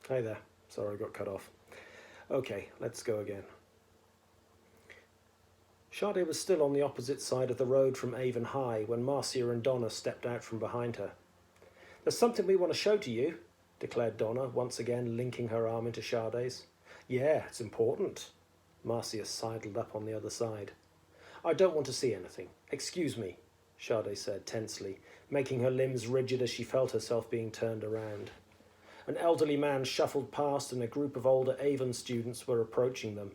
Hey there. Sorry I got cut off. Okay, let's go again. Sade was still on the opposite side of the road from Avon High when Marcia and Donna stepped out from behind her. There's something we want to show to you, declared Donna, once again linking her arm into Sade's. Yeah, it's important. Marcia sidled up on the other side. I don't want to see anything. Excuse me, Sade said tensely, making her limbs rigid as she felt herself being turned around. An elderly man shuffled past and a group of older Avon students were approaching them.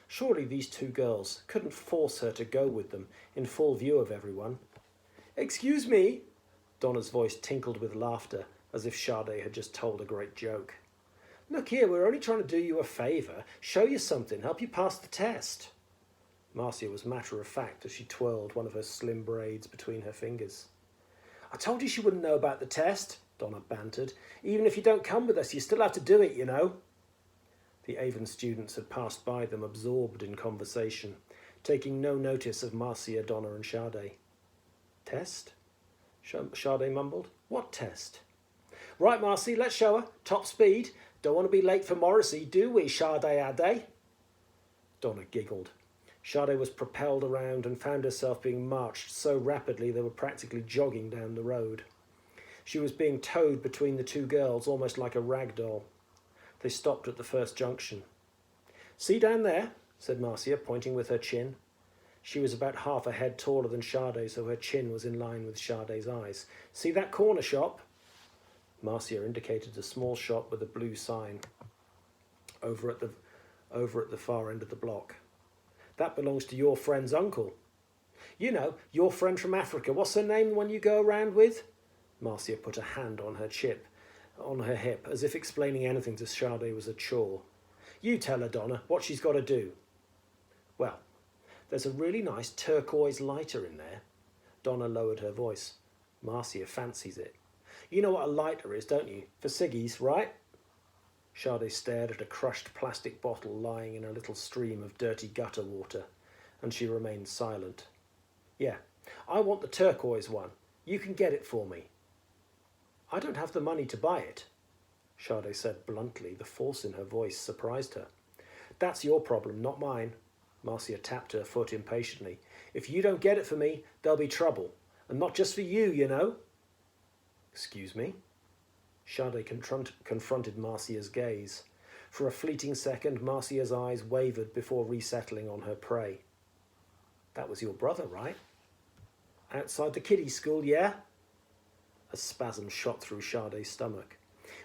Surely these two girls couldn't force her to go with them in full view of everyone. Excuse me, Donna's voice tinkled with laughter, as if Sade had just told a great joke. Look here, we're only trying to do you a favour, show you something, help you pass the test. Marcia was matter of fact as she twirled one of her slim braids between her fingers. I told you she wouldn't know about the test, Donna bantered. Even if you don't come with us, you still have to do it, you know. The Avon students had passed by them absorbed in conversation, taking no notice of Marcia, Donna and Sade. Test? Sade mumbled. What test? Right, Marcy, let's show her. Top speed. Don't want to be late for Morrissey, do we, Sade Ade? Donna giggled. Sade was propelled around and found herself being marched so rapidly they were practically jogging down the road. She was being towed between the two girls almost like a rag doll. They stopped at the first junction. See down there, said Marcia, pointing with her chin. She was about half a head taller than Sade, so her chin was in line with Sade's eyes. See that corner shop? Marcia indicated a small shop with a blue sign over at the far end of the block. That belongs to your friend's uncle. You know, your friend from Africa. What's her name, the one you go around with? Marcia put a hand on her hip, as if explaining anything to Sade was a chore. You tell her, Donna, what she's got to do. Well, there's a really nice turquoise lighter in there. Donna lowered her voice. Marcia fancies it. You know what a lighter is, don't you? For ciggies, right? Sade stared at a crushed plastic bottle lying in a little stream of dirty gutter water, and she remained silent. Yeah, I want the turquoise one. You can get it for me. I don't have the money to buy it, Sade said bluntly. The force in her voice surprised her. That's your problem, not mine. Marcia tapped her foot impatiently. If you don't get it for me, there'll be trouble. And not just for you, you know. Excuse me? Sade confronted Marcia's gaze. For a fleeting second, Marcia's eyes wavered before resettling on her prey. That was your brother, right? Outside the kiddie school, yeah? A spasm shot through Sade's stomach.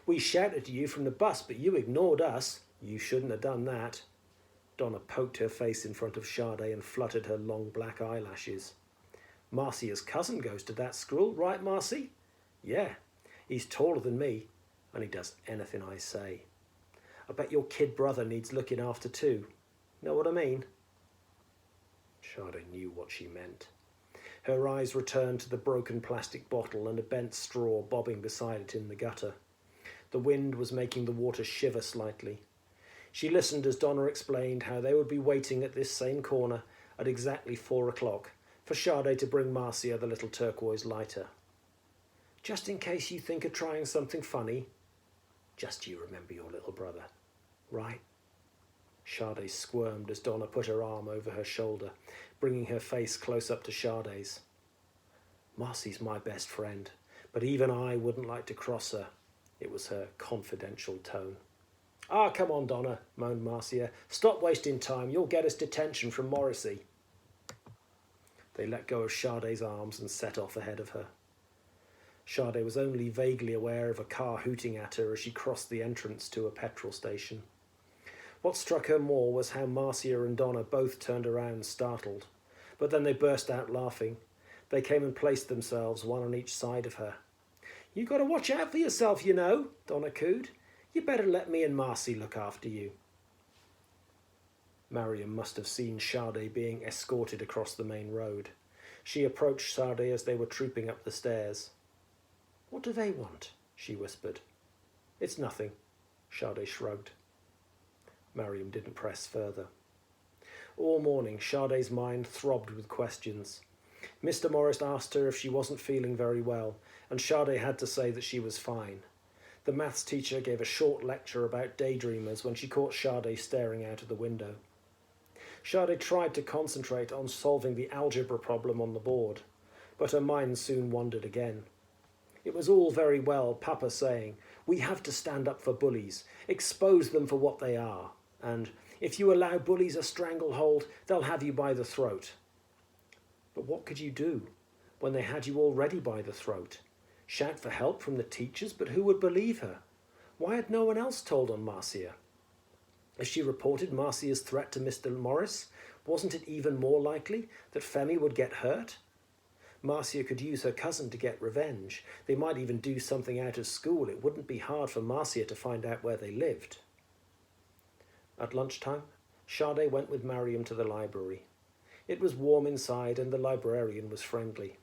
We shouted to you from the bus, but you ignored us. You shouldn't have done that. Donna poked her face in front of Sade and fluttered her long black eyelashes. Marcia's cousin goes to that school, right, Marcy? Yeah, he's taller than me, and he does anything I say. I bet your kid brother needs looking after too. Know what I mean? Sade knew what she meant. Her eyes returned to the broken plastic bottle and a bent straw bobbing beside it in the gutter. The wind was making the water shiver slightly. She listened as Donna explained how they would be waiting at this same corner at exactly 4 o'clock for Sade to bring Marcia the little turquoise lighter. Just in case you think of trying something funny, just you remember your little brother, right? Sade squirmed as Donna put her arm over her shoulder, bringing her face close up to Sade's. Marcy's my best friend, but even I wouldn't like to cross her. It was her confidential tone. Ah, come on, Donna, moaned Marcia. Stop wasting time. You'll get us detention from Morrissey. They let go of Sade's arms and set off ahead of her. Sade was only vaguely aware of a car hooting at her as she crossed the entrance to a petrol station. What struck her more was how Marcia and Donna both turned around startled, but then they burst out laughing. They came and placed themselves one on each side of her. You got to watch out for yourself, you know, Donna cooed. You better let me and Marcy look after you. Mariam must have seen Sade being escorted across the main road. She approached Sade as they were trooping up the stairs. What do they want? She whispered. It's nothing, Sade shrugged. Mariam didn't press further. All morning, Sade's mind throbbed with questions. Mr. Morris asked her if she wasn't feeling very well, and Sade had to say that she was fine. The maths teacher gave a short lecture about daydreamers when she caught Sade staring out of the window. Sade tried to concentrate on solving the algebra problem on the board, but her mind soon wandered again. It was all very well Papa saying, "We have to stand up for bullies, expose them for what they are," and "If you allow bullies a stranglehold, they'll have you by the throat." But what could you do when they had you already by the throat? Shout for help from the teachers, but who would believe her? Why had no one else told on Marcia? If she reported Marcia's threat to Mr. Morris, wasn't it even more likely that Femi would get hurt? Marcia could use her cousin to get revenge. They might even do something out of school. It wouldn't be hard for Marcia to find out where they lived. At lunchtime, Sade went with Mariam to the library. It was warm inside and the librarian was friendly.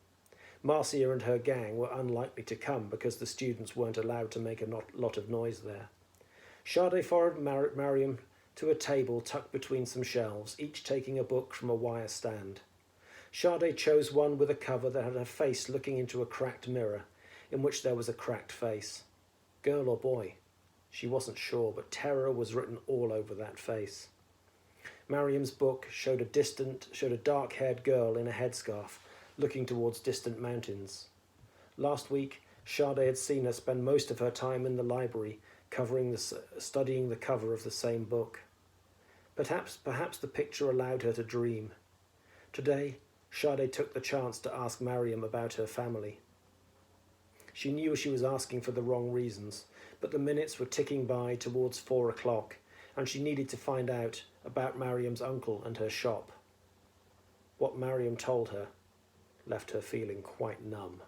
Marcia and her gang were unlikely to come because the students weren't allowed to make a lot of noise there. Sade followed Mariam to a table tucked between some shelves, each taking a book from a wire stand. Sade chose one with a cover that had her face looking into a cracked mirror, in which there was a cracked face. Girl or boy? She wasn't sure, but terror was written all over that face. Mariam's book showed a dark-haired girl in a headscarf, looking towards distant mountains. Last week, Sade had seen her spend most of her time in the library, studying the cover of the same book. Perhaps the picture allowed her to dream. Today, Sade took the chance to ask Mariam about her family. She knew she was asking for the wrong reasons, but the minutes were ticking by towards 4 o'clock, and she needed to find out about Mariam's uncle and her shop. What Mariam told her left her feeling quite numb.